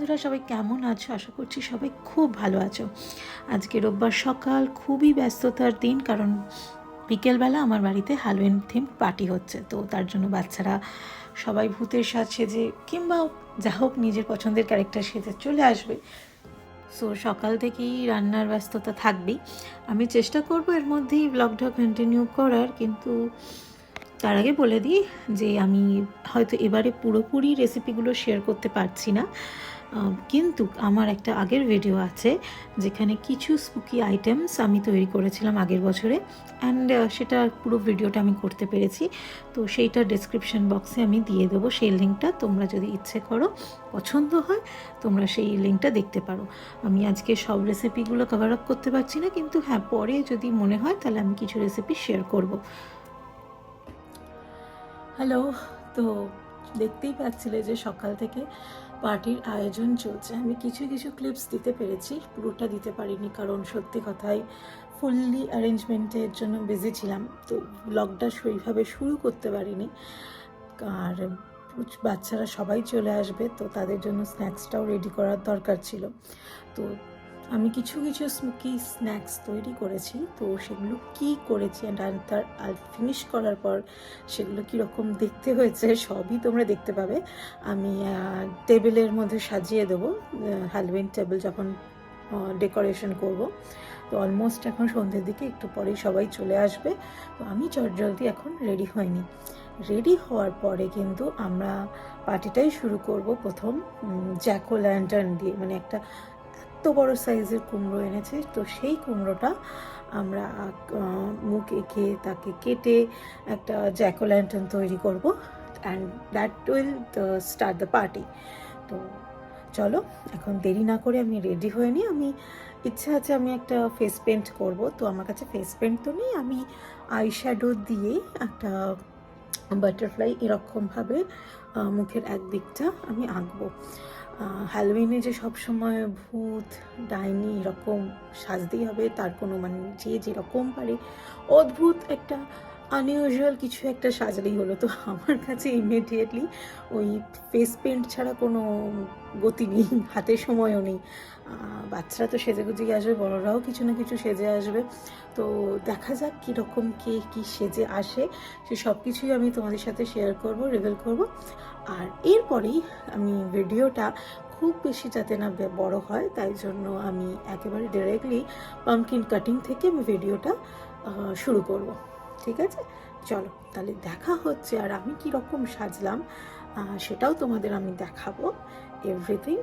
বন্ধুরা, সবাই কেমন আছো? আশা করছি সবাই খুব ভালো আছো। আজকে রোববার সকাল, খুবই ব্যস্ততার দিন, কারণ বিকেলবেলা আমার বাড়িতে হ্যালোউইন থিম পার্টি হচ্ছে। তো তার জন্য বাচ্চারা সবাই ভূতের সাজ সেজে কিংবা যা হোক নিজের পছন্দের ক্যারেক্টার সেজে চলে আসবে। সো সকাল থেকেই রান্নার ব্যস্ততা থাকবেই। আমি চেষ্টা করব এর মধ্যেই ব্লগটা কন্টিনিউ করার, কিন্তু তার আগে বলে দিই যে আমি হয়তো এবারে পুরোপুরি রেসিপিগুলো শেয়ার করতে পারছি না, কিন্তু আমার একটা আগের ভিডিও আছে যেখানে কিছু স্পুকি আইটেমস আমি তৈরি করেছিলাম আগের বছরে, অ্যান্ড সেটা পুরো ভিডিওটা আমি করতে পেরেছি। তো সেইটা ডেসক্রিপশন বক্সে আমি দিয়ে দেবো সেই লিঙ্কটা। তোমরা যদি ইচ্ছে করো, পছন্দ হয়, তোমরা সেই লিঙ্কটা দেখতে পারো। আমি আজকে সব রেসিপিগুলো কভার আপ করতে পারছি না, কিন্তু হ্যাঁ, পরে যদি মনে হয় তাহলে আমি কিছু রেসিপি শেয়ার করব। হ্যালো, তো দেখতেই পাচ্ছিলে যে সকাল থেকে পার্টির আয়োজন চলছে। আমি কিছু কিছু ক্লিপস দিতে পেরেছি, পুরোটা দিতে পারিনি, কারণ সত্যি কথাই ফুললি অ্যারেঞ্জমেন্টের জন্য বিজি ছিলাম। তো ব্লগটা সেইভাবে শুরু করতে পারিনি। আর বাচ্চারা সবাই চলে আসবে, তো তাদের জন্য স্ন্যাক্সটাও রেডি করার দরকার ছিল। তো আমি কিছু কিছু স্মোকি স্ন্যাক্স তৈরি করেছি। তো সেগুলো কি করেছি অ্যান্ড তার ফিনিশ করার পর সেগুলো কীরকম দেখতে হয়েছে সবই তোমরা দেখতে পাবে। আমি টেবিলের মধ্যে সাজিয়ে দেবো, হ্যালোউইন টেবিল যখন ডেকোরেশন করব। তো অলমোস্ট এখন সন্ধ্যের দিকে, একটু পরেই সবাই চলে আসবে। তো আমি চটজলদি এখন রেডি হইনি। রেডি হওয়ার পরে কিন্তু আমরা পার্টিটাই শুরু করব প্রথম জ্যাক ও ল্যান্টার্ন দিয়ে। মানে একটা এত বড় সাইজের কুমড়ো এনেছে, তো সেই কুমড়োটা আমরা মুখ এঁকে তাকে কেটে একটা জ্যাক ও ল্যান্টার্ন তৈরি করব, and that will start the party. তো চলো এখন দেরি না করে আমি রেডি হয়ে নিই। আমি ইচ্ছা আছে আমি একটা ফেস পেন্ট করব। তো আমার কাছে ফেস পেন্ট তো নেই, আমি আইশ্যাডো দিয়ে একটা বাটারফ্লাই এরকমভাবে মুখের একদিকটা আমি আঁকবো। হ্যালোউইনে যে সবসময় ভূত ডাইনি এরকম সাজতেই হবে তার কোনো মানে, যে যেরকম পারে অদ্ভুত একটা আনইউজুয়াল কিছু একটা সাজলেই হলো। তো আমার কাছে ইমিডিয়েটলি ওই ফেস পেন্ট ছাড়া কোনো গতি নেই, হাতে সময়ও নেই। বাচ্চারা তো সেজে গুজিয়ে আসবে, বড়রাও কিছু না কিছু সেজে আসবে। তো দেখা যাক কীরকম কে কী সেজে আসে, সে সব কিছুই আমি তোমাদের সাথে শেয়ার করব, রিভিল করব। আর এরপরেই আমি ভিডিওটা খুব বেশি যাতে না বড় হয়, তাই জন্য আমি একেবারে ডিরেক্টলি পাম্পকিন কাটিং থেকে আমি ভিডিওটা শুরু করব। ঠিক আছে, চলো তাহলে দেখা হচ্ছে। আর আমি কীরকম সাজলাম সেটাও তোমাদের আমি দেখাবো। এভরিথিং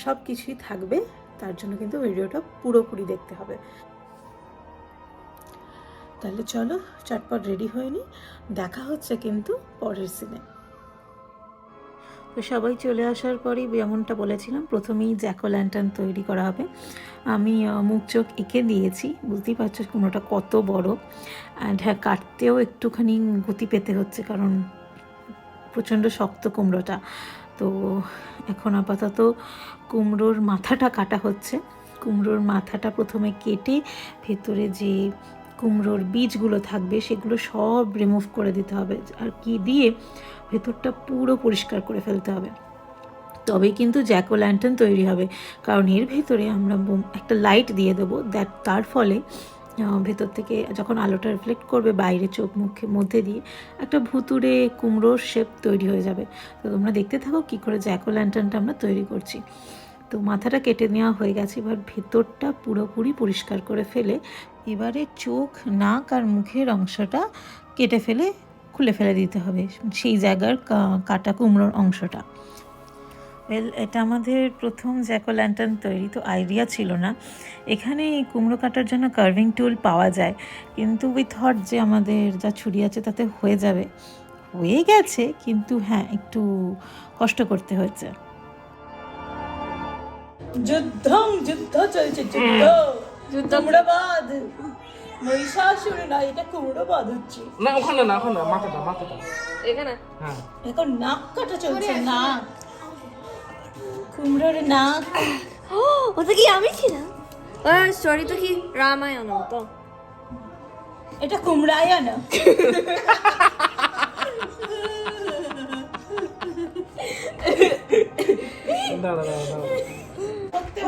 সব কিছুই থাকবে, তার জন্য কিন্তু ভিডিওটা পুরোপুরি দেখতে হবে। তাহলে চলো চটপট রেডি হয়ে নিই, দেখা হচ্ছে কিন্তু পরের সিনে। তো সবাই চলে আসার পরেই যেমনটা বলেছিলাম, প্রথমেই জ্যাক ও ল্যান্টার্ন তৈরি করা হবে। আমি মুখ চোখ এঁকে দিয়েছি, বুঝতেই পারছো কুমড়োটা কত বড়। অ্যান্ড হ্যাঁ, কাটতেও একটুখানি গতি পেতে হচ্ছে, কারণ প্রচণ্ড শক্ত কুমড়োটা। তো এখন আপাতত কুমড়োর মাথাটা কাটা হচ্ছে। কুমড়োর মাথাটা প্রথমে কেটে ভেতরে যে কুমড়োর বীজগুলো থাকবে সেগুলো সব রিমুভ করে দিতে হবে, আর কি দিয়ে ভেতরটা পুরো পরিষ্কার করে ফেলতে হবে, তবেই কিন্তু জ্যাক ও ল্যান্টার্ন তৈরি হবে। কারণ এর ভেতরে আমরা একটা লাইট দিয়ে দেবো, তার ফলে ভেতর থেকে যখন আলোটা রিফ্লেক্ট করবে বাইরে চোখ মুখের মধ্যে দিয়ে, একটা ভুতুড়ে কুমড়োর শেপ তৈরি হয়ে যাবে। তো তোমরা দেখতে থাকো কী করে জ্যাক ও ল্যান্টার্নটা আমরা তৈরি করছি। তো মাথাটা কেটে নেওয়া হয়ে গেছে, এবার ভেতরটা পুরোপুরি পরিষ্কার করে ফেলে এবারে চোখ, নাক আর মুখের অংশটা কেটে ফেলে খুলে ফেলে দিতে হবে, সেই জায়গার কাটা কুমড়োর অংশটা। এটা আমাদের প্রথম জ্যাক ও ল্যান্টার্ন তৈরি, তো আইডিয়া ছিল না এখানে এই কুমড়ো কাটার জন্য কার্ভিং টুল পাওয়া যায়, কিন্তু উই থট যে আমাদের যা ছুরি আছে তাতে হয়ে যাবে। হয়ে গেছে, কিন্তু হ্যাঁ একটু কষ্ট করতে হয়েছে। যুদ্ধ চলছে, যুদ্ধ কুমড়োবাদ। মহিষাসুর না, এটা কুমড়োবাদ হচ্ছে না, ওখানে না, ওখানে মাথাটা এখানে। হ্যাঁ, এখন নাক কাটা চলছে, নাক কুমড়োর নাক। ওটা কি আমি ছিলাম? স্টোরি তো কি রামায়ণ তো, এটা কুমড়ায়ন।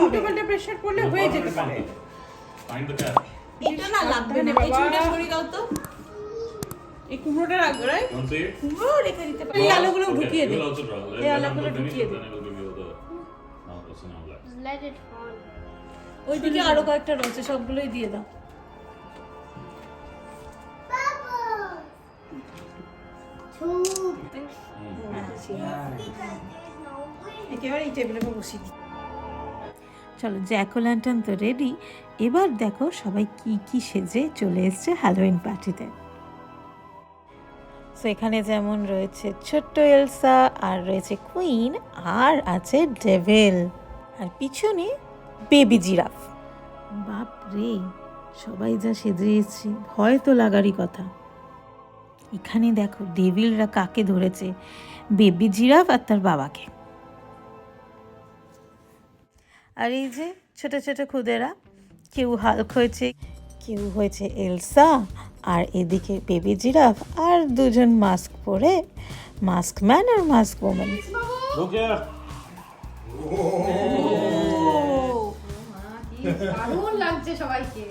উল্টো পাল্টা প্রেসার পড়লে হয়ে যেতে পারে। এটা না লাগবে না, কিছুটা সরিয়ে দাও তো। এই কুমড়োটা রাখবে, রাইট? কুমড়ো রেখে দিতে পারি। এই আলুগুলো ঢুকিয়ে দে, এই আলুগুলো ঢুকিয়ে দে। Let it fall. ওইদিকে আরো কয়েকটা রয়েছে, সবগুলোই দিয়ে দাও। একেবারে এই টেবিলের উপর বসিয়ে দিই। চলো, জ্যাক ও ল্যান্টার্ন তো রেডি। এবার দেখো সবাই কি কি সেজে চলে এসছে হ্যালোউইন পার্টিতে। সো এখানে যেমন রয়েছে ছোট্ট এলসা, আর রয়েছে কুইন, আর আছে ডেভিল, আর পিছনে বেবি জিরাফ। বাপ রে, সবাই যা সেজে এসছে, ভয় তো লাগারই কথা। এখানে দেখো ডেভিলরা কাকে ধরেছে, বেবি জিরাফ আর তার বাবাকে। আর এই যে ছোট ছোট খুদেরা, কেউ হাল্ক হয়েছে, কেউ হয়েছে এলসা, আর এদিকে বেবি জিরাফ, আর দুজন মাস্ক পরে, মাস্ক ম্যান আর মাস্ক ওম্যান। দারুণ লাগছে সবাইকে।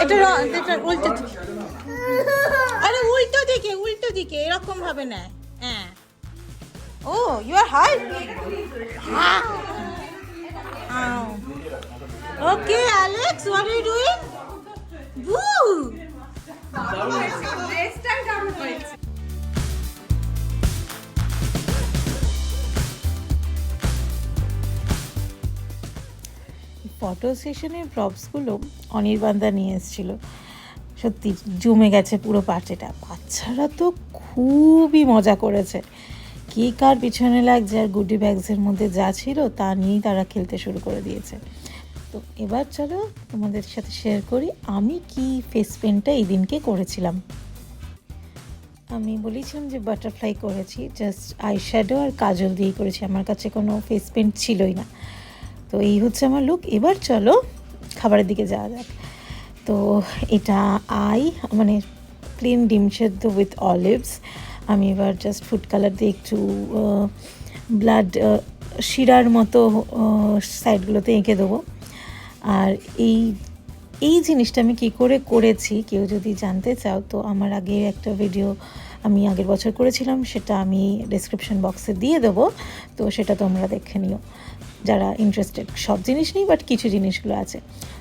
এটা উল্টো দিকে, আরে উল্টো দিকে, উল্টো দিকে, এরকম ভাবে না। হ্যাঁ, oh you are high. Okay Alex, what are you doing? বু ফটো সেশনের প্রপসগুলো অনির্বাণদা নিয়ে এসেছিলো। সত্যি জমে গেছে পুরো পার্টিটা। বাচ্চারা তো খুবই মজা করেছে, কে কার পিছনে লাগছে, আর গুডি ব্যাগসের মধ্যে যা ছিল তা নিয়েই তারা খেলতে শুরু করে দিয়েছে। তো এবার চলো তোমাদের সাথে শেয়ার করি আমি কি ফেস পেন্টটা এই দিনকে করেছিলাম। আমি বলেছিলাম যে বাটারফ্লাই করেছি, জাস্ট আইশ্যাডো আর কাজল দিয়েই করেছি, আমার কাছে কোনো ফেস পেন্ট ছিলই না। তো এই হচ্ছে আমার লুক। এবার চলো খাবারের দিকে যাওয়া যাক। তো এটা মানে প্লেন ডিম সেদ্ধ উইথ অলিভস। আমি এবার জাস্ট ফুড কালার দিয়ে একটু ব্লাড শিরার মতো সাইডগুলোতে এঁকে দেবো। আর এই জিনিসটা আমি কী করে করেছি কেউ যদি জানতে চাও, তো আমার আগে একটা ভিডিও আমি আগের বছর করেছিলাম, সেটা আমি ডেসক্রিপশন বক্সে দিয়ে দেবো, তো সেটা তোমরা দেখে নিও যারা ইন্টারেস্টেড। সব জিনিস নেই, বাট কিছু জিনিসগুলো আছে।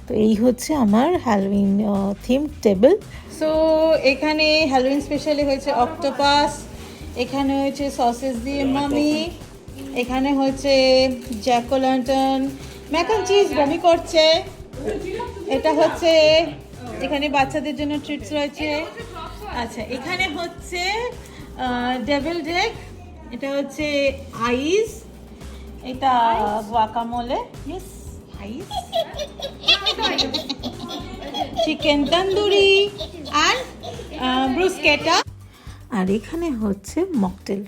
তো এই হচ্ছে আমার হ্যালোউইন থিম টেবিল। সো এখানে হ্যালোউইন স্পেশালি হয়েছে অক্টোপাস, এখানে হয়েছে সসেস দিয়ে মামি, এখানে হচ্ছে jack o lantern, mac and cheese বমি করছে, এটা হচ্ছে এখানে বাচ্চাদের জন্য ট্রিটস রয়েছে। আচ্ছা, এখানে হচ্ছে ডেভিল ডেক, এটা হচ্ছে আইস, এটা গুয়াকামোলে, ইয়েস আইস, চিকেন তন্দুরি আর ব্রুস্কেটা। আর এখানে হচ্ছে মকটেল,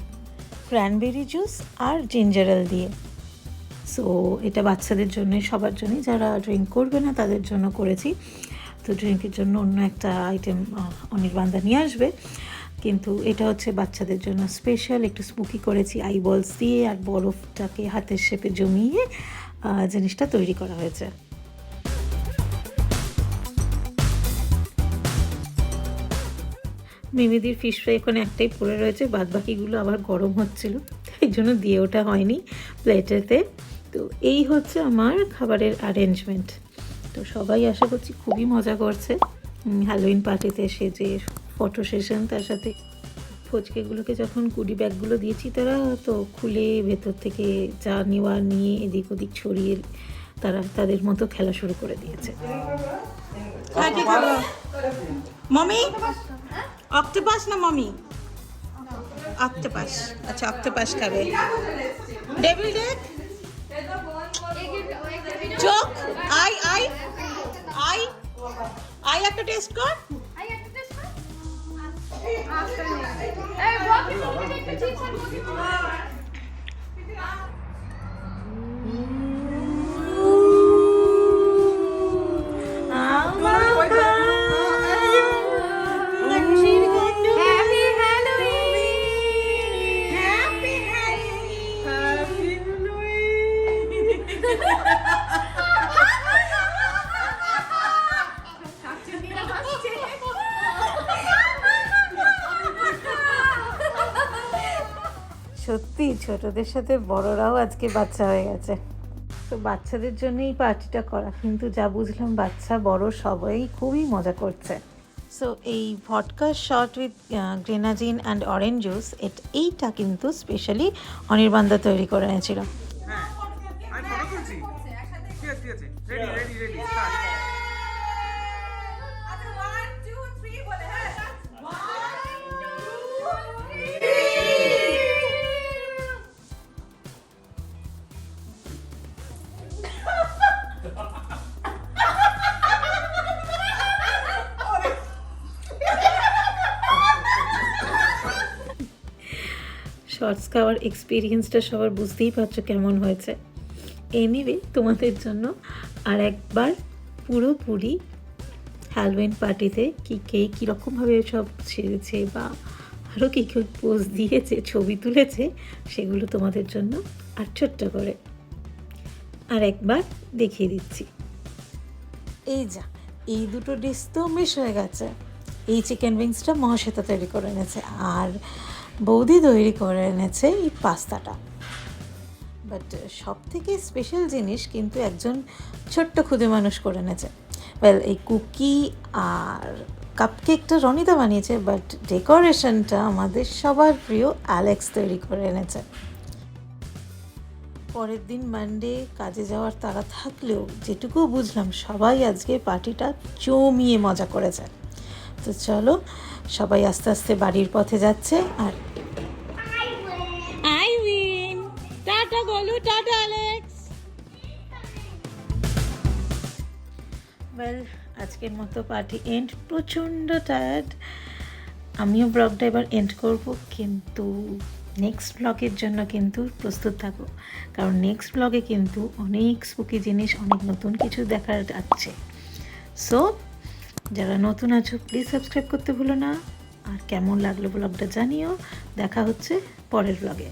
ক্র্যানবেরি জুস আর জিঞ্জার এল দিয়ে। সো এটা বাচ্চাদের জন্য, সবার জন্যই, যারা ড্রিঙ্ক করবে না তাদের জন্য করেছি। তো ড্রিঙ্কের জন্য অন্য একটা আইটেম অনির্বাণদা নিয়ে আসবে, কিন্তু এটা হচ্ছে বাচ্চাদের জন্য স্পেশাল। একটু স্মোকি করেছি আইবলস দিয়ে, আর বরফটাকে হাতের শেপে জমিয়ে জিনিসটা তৈরি করা হয়েছে। মিমিদির ফিশ ফ্রাই ওখানে একটাই পড়ে রয়েছে, বাদ বাকিগুলো আবার গরম হচ্ছিল, এই জন্য দিয়ে ওটা হয়নি প্লেটেতে। তো এই হচ্ছে আমার খাবারের অ্যারেঞ্জমেন্ট। তো সবাই আশা করছি খুবই মজা করছে হ্যালোউইন পার্টিতে সেজে, ফটো সেশন, তার সাথে ফচকেগুলোকে যখন গুডি ব্যাগগুলো দিয়েছি তারা তো খুলে ভেতর থেকে যা নেওয়ার নিয়ে এদিক ওদিক ছড়িয়ে তারা তাদের মতো খেলা শুরু করে দিয়েছে। মমি অক্টোপাস না মমি? অক্টোপাস। আচ্ছা, অক্টোপাস খাবে। ডেভিল ডেক, চোখ, আই একটা টেস্ট কর। ছোটদের সাথে বড়রাও আজকে বাচ্চা হয়ে গেছে। তো বাচ্চাদের জন্যই পার্টিটা করা, কিন্তু যা বুঝলাম বাচ্চা বড় সবাই খুবই মজা করছে। সো এই vodka shot with grenadine and orange juice এইটা কিন্তু স্পেশালি অনির্বাণদা তৈরি করে এনেছিল। হ্যাঁ আমি ফটো তুলছি। ঠিক আছে ঠিক আছে, রেডি রেডি রেডি স্টার্ট। আচ্ছা 1 2 3 বলে, হ্যাঁ 1 2 3 শর্টস খাওয়ার এক্সপিরিয়েন্সটা সবার বুঝতেই পারছো কেমন হয়েছে। এনিওয়ে তোমাদের জন্য আর একবার পুরোপুরি হ্যালোউইন পার্টিতে কে কীরকমভাবে সব ছেড়েছে বা আরও কী পোজ দিয়েছে, ছবি তুলেছে, সেগুলো তোমাদের জন্য আর ছোট্ট করে আর একবার দেখিয়ে দিচ্ছি। এই যা, এই দুটো ডিশ তো মিস হয়ে গেছে। এই চিকেন উইংসটা মহাশ্বেতা তৈরি করে এনেছে আর বৌদি তৈরি করে এনেছে এই পাস্তাটা। বাট সব থেকে স্পেশাল জিনিস কিন্তু একজন ছোট্ট ক্ষুদে মানুষ করে এনেছে। ওয়েল, এই কুকি আর কাপকেকটা রনিতা বানিয়েছে, বাট ডেকোরেশনটা আমাদের সবার প্রিয় অ্যালেক্স তৈরি করে এনেছে। পরের দিন মানডে কাজে যাওয়ার তাড়া থাকলেও যেটুকু বুঝলাম সবাই আজকে পার্টিটা জমিয়ে মজা করেছে। তো চলো, সবাই আস্তে আস্তে বাড়ির পথে যাচ্ছে। আর আই উইন, টাটা বলো, টাটা অ্যালেক্স। ওয়েল, আজকের মতো পার্টি এন্ড। প্রচণ্ড টায়ার্ড, আমিও ব্লগটা এবার এন্ড করব, কিন্তু নেক্সট ব্লগের জন্য কিন্তু প্রস্তুত থাকো, কারণ নেক্সট ব্লগে কিন্তু অনেক স্পুকি জিনিস, অনেক নতুন কিছু দেখার আছে। সো যারা নতুন আছো প্লিজ সাবস্ক্রাইব করতে ভুলো না। আর কেমন লাগলো ব্লগটা জানিও। দেখা হচ্ছে পরের ব্লগে।